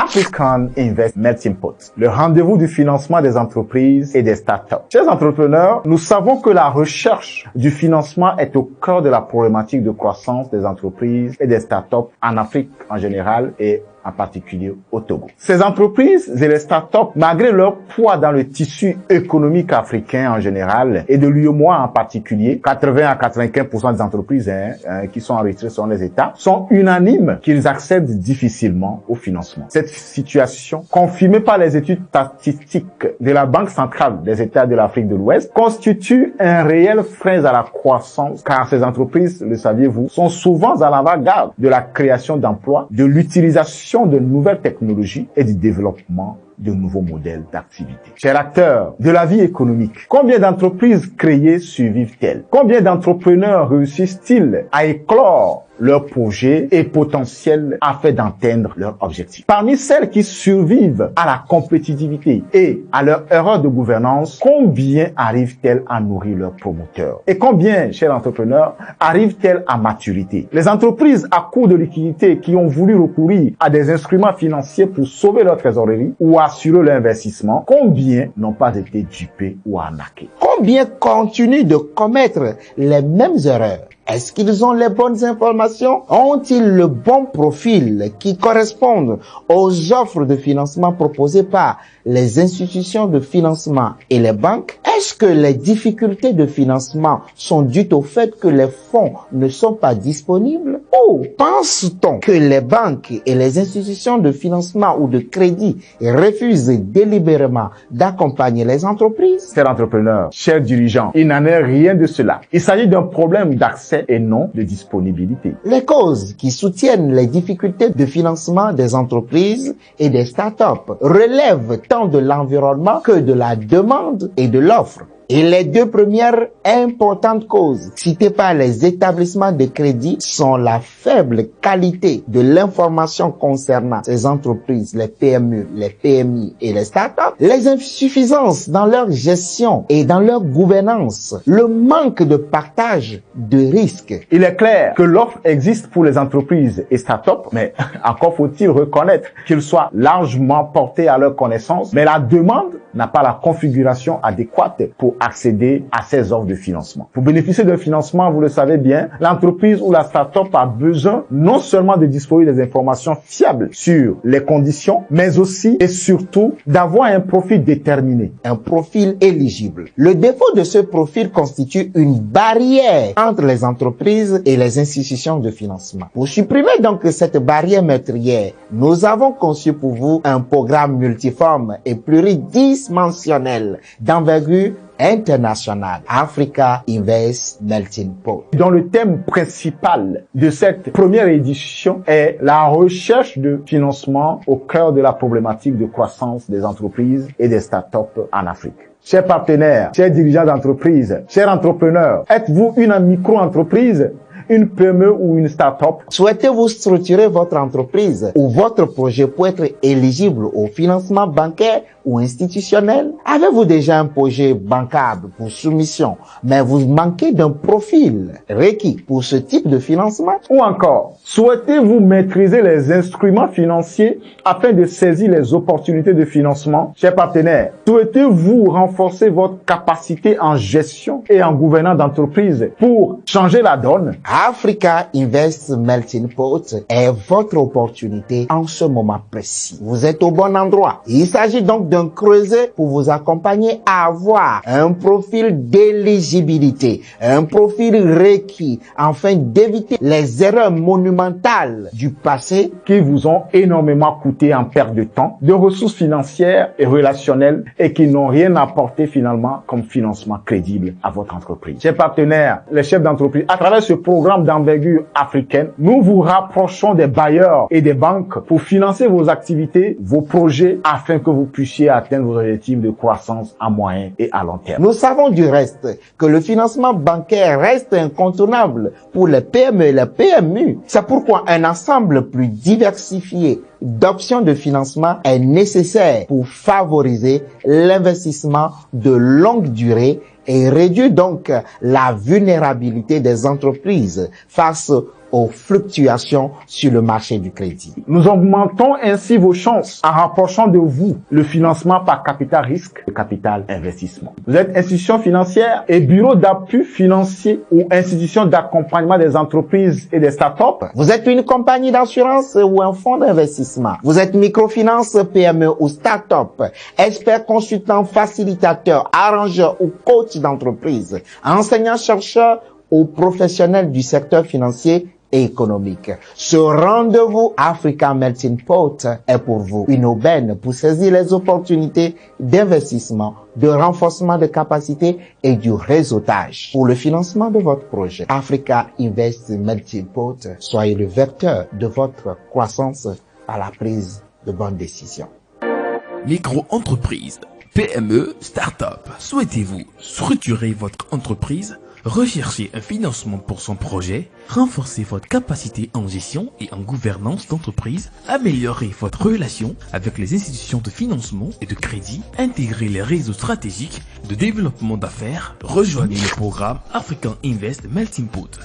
African Invest Melting Pot, le rendez-vous du financement des entreprises et des startups. Chers entrepreneurs, nous savons que la recherche du financement est au cœur de la problématique de croissance des entreprises et des startups en Afrique en général et en particulier au Togo. Ces entreprises et les startups, malgré leur poids dans le tissu économique africain en général et de l'UEMOA en particulier, 80 à 95% des entreprises qui sont enregistrées selon les États, sont unanimes qu'ils accèdent difficilement au financement. Cette situation, confirmée par les études statistiques de la Banque centrale des États de l'Afrique de l'Ouest, constitue un réel frein à la croissance car ces entreprises, le saviez-vous, sont souvent à l'avant-garde de la création d'emplois, de l'utilisation de nouvelles technologies et du développement de nouveaux modèles d'activité. Chers acteurs de la vie économique, combien d'entreprises créées survivent-elles? Combien d'entrepreneurs réussissent-ils à éclore leurs projets et potentiels afin d'atteindre leurs objectifs? Parmi celles qui survivent à la compétitivité et à leur erreur de gouvernance, combien arrivent-elles à nourrir leurs promoteurs? Et combien, chers entrepreneurs, arrivent-elles à maturité? Les entreprises à court de liquidité qui ont voulu recourir à des instruments financiers pour sauver leur trésorerie ou assurer l'investissement, combien n'ont pas été dupés ou arnaqués? Combien continuent de commettre les mêmes erreurs? Est-ce qu'ils ont les bonnes informations? Ont-ils le bon profil qui correspond aux offres de financement proposées par les institutions de financement et les banques? Est-ce que les difficultés de financement sont dues au fait que les fonds ne sont pas disponibles? Ou pense-t-on que les banques et les institutions de financement ou de crédit refusent délibérément d'accompagner les entreprises? Chers entrepreneurs, chers dirigeants, il n'en est rien de cela. Il s'agit d'un problème d'accès et non de disponibilité. Les causes qui soutiennent les difficultés de financement des entreprises et des startups relèvent tant de l'environnement que de la demande et de l'offre. Et les deux premières importantes causes citées par les établissements de crédit sont la faible qualité de l'information concernant ces entreprises, les PME, les PMI et les startups, les insuffisances dans leur gestion et dans leur gouvernance, le manque de partage de risques. Il est clair que l'offre existe pour les entreprises et startups, mais encore faut-il reconnaître qu'ils soient largement portés à leur connaissance, mais la demande n'a pas la configuration adéquate pour accéder à ces offres de financement. Pour bénéficier d'un financement, vous le savez bien, l'entreprise ou la start-up a besoin non seulement de disposer des informations fiables sur les conditions, mais aussi et surtout d'avoir un profil déterminé. Un profil éligible. Le défaut de ce profil constitue une barrière entre les entreprises et les institutions de financement. Pour supprimer donc cette barrière meurtrière, nous avons conçu pour vous un programme multiforme et pluridimensionnel d'envergure international, Africa Invest Melting Pot, dont le thème principal de cette première édition est la recherche de financement au cœur de la problématique de croissance des entreprises et des startups en Afrique. Chers partenaires, chers dirigeants d'entreprise, chers entrepreneurs, êtes-vous une micro-entreprise, une PME ou une start-up? Souhaitez-vous structurer votre entreprise ou votre projet pour être éligible au financement bancaire ou institutionnel? Avez-vous déjà un projet bancable pour soumission, mais vous manquez d'un profil requis pour ce type de financement? Ou encore, souhaitez-vous maîtriser les instruments financiers afin de saisir les opportunités de financement? Chers partenaires, souhaitez-vous renforcer votre capacité en gestion et en gouvernance d'entreprise pour changer la donne? Africa Invest Melting Pot est votre opportunité en ce moment précis. Vous êtes au bon endroit. Il s'agit donc d'un creuset pour vous accompagner à avoir un profil d'éligibilité, un profil requis, afin d'éviter les erreurs monumentales du passé qui vous ont énormément coûté en perte de temps, de ressources financières et relationnelles et qui n'ont rien apporté finalement comme financement crédible à votre entreprise. Chers partenaires, les chefs d'entreprise, à travers ce programme d'envergure africaine, nous vous rapprochons des bailleurs et des banques pour financer vos activités, vos projets, afin que vous puissiez atteindre vos objectifs de croissance à moyen et à long terme. Nous savons du reste que le financement bancaire reste incontournable pour les PME et les PMU. C'est pourquoi un ensemble plus diversifié d'options de financement est nécessaire pour favoriser l'investissement de longue durée et réduire donc la vulnérabilité des entreprises face aux fluctuations sur le marché du crédit. Nous augmentons ainsi vos chances en rapprochant de vous le financement par capital risque et capital investissement. Vous êtes institution financière et bureau d'appui financier ou institution d'accompagnement des entreprises et des startups. Vous êtes une compagnie d'assurance ou un fonds d'investissement. Vous êtes microfinance, PME ou start-up, expert consultant, facilitateur, arrangeur ou coach d'entreprise, enseignant-chercheur ou professionnel du secteur financier et économique. Ce rendez-vous Africa Melting Pot est pour vous une aubaine pour saisir les opportunités d'investissement, de renforcement de capacités et du réseautage. Pour le financement de votre projet, Africa Invest Melting Pot, soyez le vecteur de votre croissance par la prise de bonnes décisions. Micro-entreprise, PME, start-up. Souhaitez-vous structurer votre entreprise? Recherchez un financement pour son projet, renforcez votre capacité en gestion et en gouvernance d'entreprise, améliorez votre relation avec les institutions de financement et de crédit, intégrez les réseaux stratégiques de développement d'affaires, rejoignez le programme African Invest Melting Pot.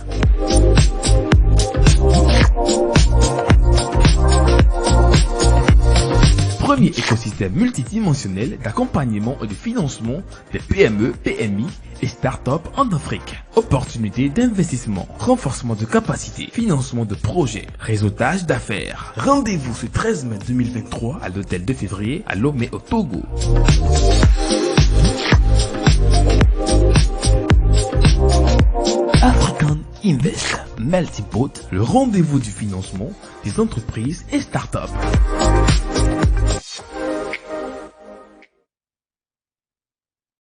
Premier écosystème multidimensionnel d'accompagnement et de financement des PME, PMI et start-up en Afrique. Opportunités d'investissement, renforcement de capacité, financement de projets, réseautage d'affaires. Rendez-vous ce 13 mai 2023 à l'hôtel de février à Lomé au Togo. African Invest Melting Pot, le rendez-vous du financement des entreprises et start-up.